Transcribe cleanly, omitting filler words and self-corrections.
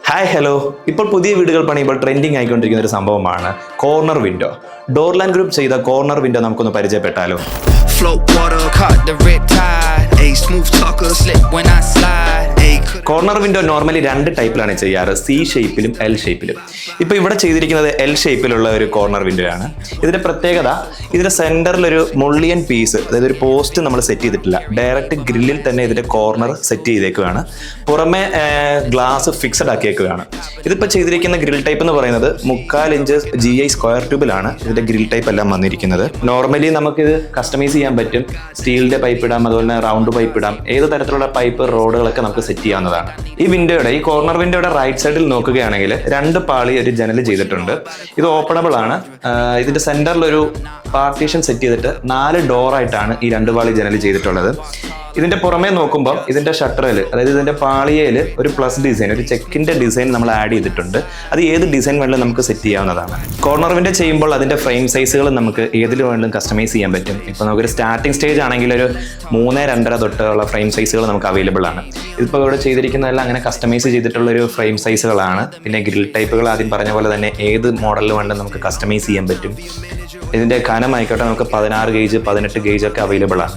Hi hello. ഇപ്പോൾ പുതിയ വീടുകൾ പണിയുമ്പോൾ ട്രെൻഡിങ് ആയിക്കൊണ്ടിരിക്കുന്ന ഒരു സംഭവമാണ് കോർണർ വിൻഡോ. ഡോർലാൻഡ് ഗ്രൂപ്പ് ചെയ്ത കോർണർ വിൻഡോ നമുക്കൊന്ന് പരിചയപ്പെട്ടാലോ. കോർണർ വിൻഡോ നോർമലി രണ്ട് ടൈപ്പിലാണ് ചെയ്യാറ്, സി ഷേപ്പിലും എൽ ഷേപ്പിലും. ഇപ്പോൾ ഇവിടെ ചെയ്തിരിക്കുന്നത് എൽ ഷേപ്പിലുള്ള ഒരു കോർണർ വിൻഡോ ആണ്. ഇതിന്റെ പ്രത്യേകത, ഇതിന്റെ സെന്ററിലൊരു മുള്ളിയൻ പീസ്, അതായത് ഒരു പോസ്റ്റ് നമ്മൾ സെറ്റ് ചെയ്തിട്ടില്ല, ഡയറക്റ്റ് ഗ്രില്ലിൽ തന്നെ ഇതിന്റെ കോർണർ സെറ്റ് ചെയ്തേക്കുകയാണ്. പുറമെ ഗ്ലാസ് ഫിക്സഡ് ആക്കിയേക്കുകയാണ്. ഇതിപ്പോൾ ചെയ്തിരിക്കുന്ന ഗ്രിൽ ടൈപ്പ് എന്ന് പറയുന്നത് 3/4 ഇഞ്ച് GI സ്ക്വയർ ട്യൂബിലാണ് ഇതിന്റെ ഗ്രിൽ ടൈപ്പ് എല്ലാം വന്നിരിക്കുന്നത്. നോർമലി നമുക്കിത് കസ്റ്റമൈസ് ചെയ്യാൻ പറ്റും. സ്റ്റീലിന്റെ പൈപ്പ് ഇടാം, അതുപോലെ തന്നെ റൗണ്ട് പൈപ്പ് ഇടാം. ഏത് തരത്തിലുള്ള പൈപ്പ് റോഡുകളൊക്കെ നമുക്ക് സെറ്റ് ചെയ്യാവുന്നതാണ്. ഈ കോർണർ വിൻഡോയുടെ റൈറ്റ് സൈഡിൽ നോക്കുകയാണെങ്കിൽ 2 പാളി ഒരു ജനൽ ചെയ്തിട്ടുണ്ട്. ഇത് ഓപ്പണബിൾ ആണ്. ഇതിന്റെ സെന്ററിൽ ഒരു പാർട്ടീഷൻ സെറ്റ് ചെയ്തിട്ട് 4 ഡോറായിട്ടാണ് ഈ 2 പാളി ജനൽ ചെയ്തിട്ടുള്ളത്. ഇതിന്റെ പുറമേ നോക്കുമ്പോൾ ഇതിന്റെ ഷട്ടറിൽ, അതായത് ഇതിന്റെ പാളിയയിൽ ഒരു പ്ലസ് ഡിസൈൻ, ഒരു ചെക്കിന്റെ ഡിസൈൻ നമ്മൾ ആഡ് ചെയ്തിട്ടുണ്ട്. അത് ഏത് ഡിസൈൻ വേണമെങ്കിലും നമുക്ക് സെറ്റ് ചെയ്യാവുന്നതാണ്. കോർണർ വിൻഡോ ചെയ്യുമ്പോൾ അതിന്റെ ഫ്രെയിം സൈസുകൾ നമുക്ക് ഏതിൽ വേണമെങ്കിലും കസ്റ്റമൈസ് ചെയ്യാൻ പറ്റും. ഇപ്പോൾ നമുക്കൊരു സ്റ്റാർട്ടിംഗ് സ്റ്റേജ് ആണെങ്കിൽ ഒരു 3-2.5 തൊട്ടുള്ള ഫ്രെയിം സൈസുകൾ നമുക്ക് അവൈലബിൾ ആണ്. ഇതിപ്പോൾ ഇവിടെ ചെയ്തിരിക്കുന്നതെല്ലാം അങ്ങനെ കസ്റ്റമൈസ് ചെയ്തിട്ടുള്ള ഒരു ഫ്രെയിം സൈസുകളാണ്. പിന്നെ ഗ്രിൽ ടൈപ്പുകൾ ആദ്യം പറഞ്ഞ പോലെ തന്നെ ഏത് മോഡലിൽ വേണമെങ്കിലും നമുക്ക് കസ്റ്റമൈസ് ചെയ്യാൻ പറ്റും. ഇതിന്റെ കനമായിക്കോട്ടെ നമുക്ക് 16 ഗേജ് 18 ഗേജ് ഒക്കെ അവൈലബിൾ ആണ്.